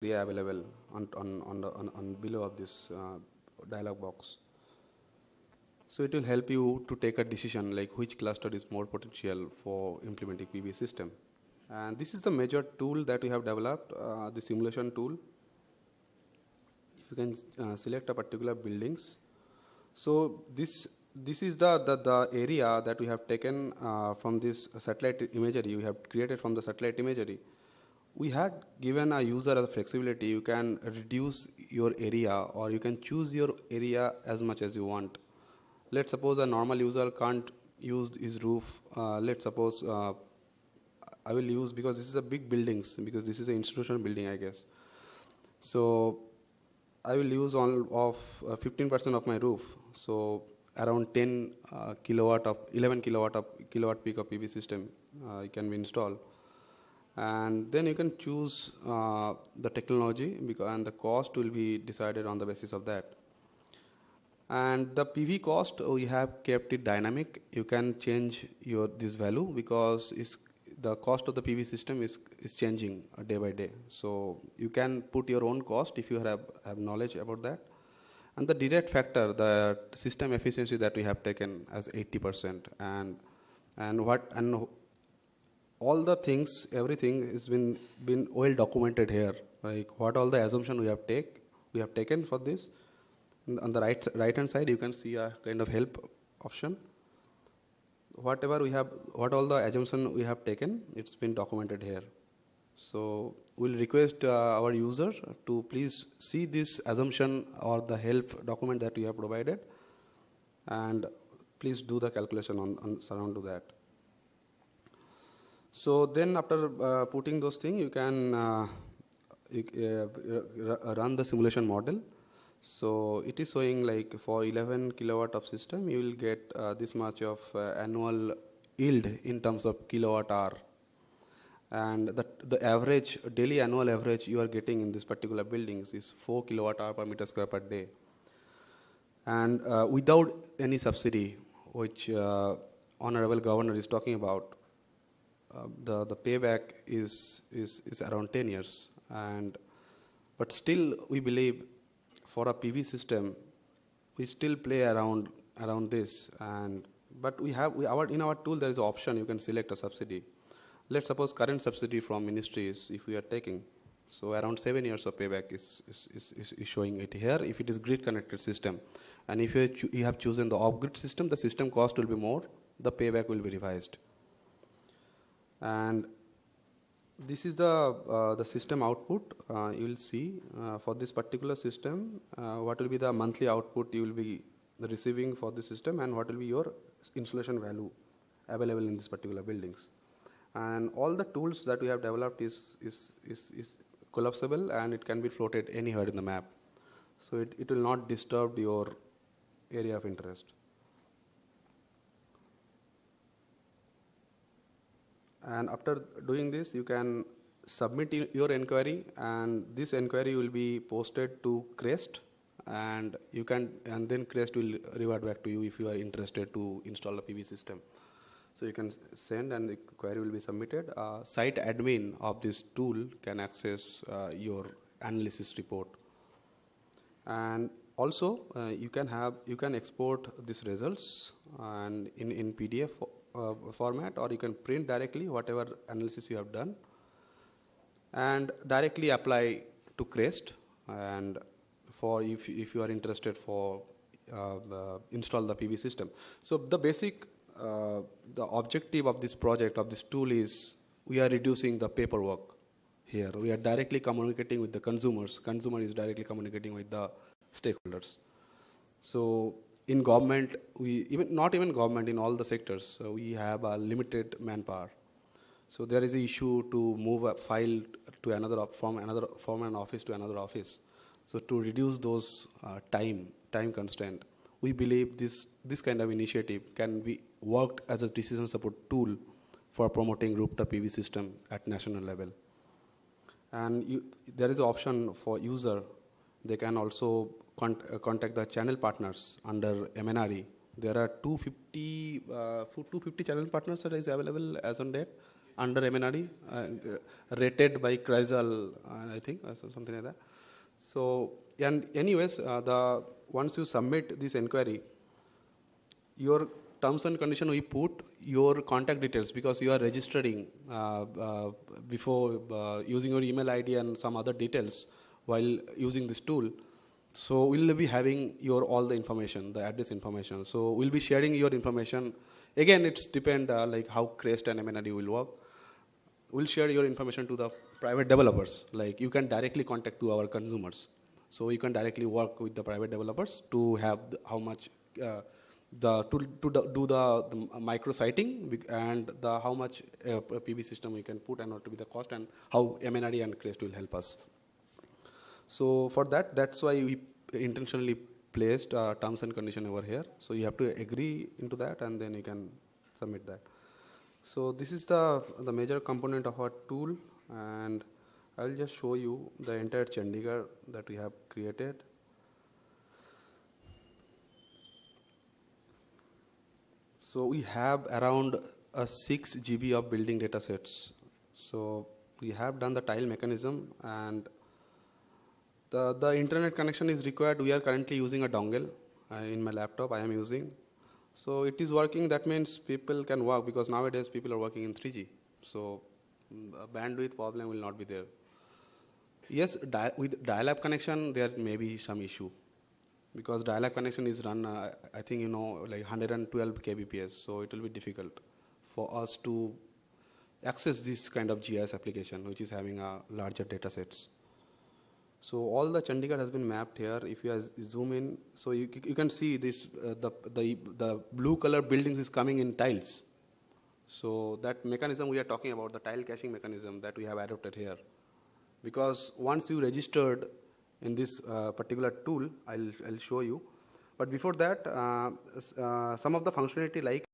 area available on below of this dialog box. So it will help you to take a decision like which cluster is more potential for implementing PV system. And this is the major tool that we have developed, the simulation tool. If you can select a particular buildings. So this is the area that we have taken from this satellite imagery. We have created from the satellite imagery. We had given a user a flexibility. You can reduce your area or you can choose your area as much as you want. Let's suppose a normal user can't use his roof. Let's suppose I will use, because this is a big buildings, because this is an institutional building, I guess. So I will use all of 15% of my roof. So around 10 kilowatt of 11 kilowatt peak of PV system it can be installed. And then you can choose the technology, and the cost will be decided on the basis of that. And the PV cost, we have kept it dynamic. You can change this value because the cost of the PV system is changing day by day. So you can put your own cost if you have knowledge about that. And the direct factor, the system efficiency that we have taken as 80%, and all the things, everything has been well documented here. Like what all the assumption we have taken for this. On the right hand side, you can see a kind of help option. Whatever we have, what all the assumption we have taken, it's been documented here. So we'll request our user to please see this assumption or the help document that we have provided, and please do the calculation on surround to that. So then after putting those things, you can run the simulation model. So it is showing like for 11 kilowatt of system, you will get this much of annual yield in terms of kilowatt hour. And the average, daily annual average you are getting in this particular buildings is 4 kilowatt hour per meter square per day. And without any subsidy, which Honorable Governor is talking about, the payback is around 10 years. But still we believe for a PV system, we still play around this. But in our tool there is an option, you can select a subsidy. Let's suppose current subsidy from ministry is, if we are taking, so around 7 years of payback is showing it here if it is grid connected system. And if you have chosen the off-grid system, the system cost will be more, the payback will be revised. And this is the system output. You will see for this particular system, what will be the monthly output you will be receiving for the system, and what will be your installation value available in this particular buildings. And all the tools that we have developed is collapsible, and it can be floated anywhere in the map. So it will not disturb your area of interest. And after doing this, you can submit your inquiry, and this inquiry will be posted to CREST, and then CREST will revert back to you if you are interested to install a PV system. So you can send, and the query will be submitted. Site admin of this tool can access your analysis report. And also you can export these results and in PDF format, or you can print directly whatever analysis you have done and directly apply to CREST. And for if you are interested for install the PV system. So the basic the objective of this project, of this tool, is we are reducing the paperwork here. We are directly communicating with the consumers. Consumer is directly communicating with the stakeholders. So in government, not even government, in all the sectors, we have a limited manpower. So there is an issue to move a file to from an office to another office. So to reduce those time constraint, we believe this kind of initiative can be worked as a decision support tool for promoting rooftop PV system at national level. And there is an option for user. They can also contact the channel partners under MNRE. There are 250 channel partners that is available as on date under MNRE, rated by Chrysal, I think, or something like that. So, and anyways, once you submit this inquiry, your terms and condition we put your contact details because you are registering before using your email ID and some other details while using this tool. So we'll be having your all the information, the address information. So we'll be sharing your information. Again, it's depend like how Crest and MNRE will work. We'll share your information to the private developers. Like you can directly contact to our consumers. So you can directly work with the private developers to have how much do the micro siting and how much PV system we can put and what to be the cost and how MNRE and Crest will help us. So for that, that's why we intentionally placed terms and condition over here. So you have to agree into that and then you can submit that. So this is the major component of our tool, and I'll just show you the entire Chandigarh that we have created. So we have around 6 GB of building data sets. So we have done the tile mechanism, and the internet connection is required. We are currently using a dongle in my laptop I am using. So it is working. That means people can work because nowadays people are working in 3G. So a bandwidth problem will not be there. Yes, with dial-up connection there may be some issue because dial-up connection is run, I think like 112 kbps. So it will be difficult for us to access this kind of GIS application which is having a larger data sets. So all the Chandigarh has been mapped here. If you zoom in, so you can see this the blue color buildings is coming in tiles. So that mechanism we are talking about, the tile caching mechanism that we have adopted here. Because once you registered in this particular tool, I'll show you. But before that, some of the functionality like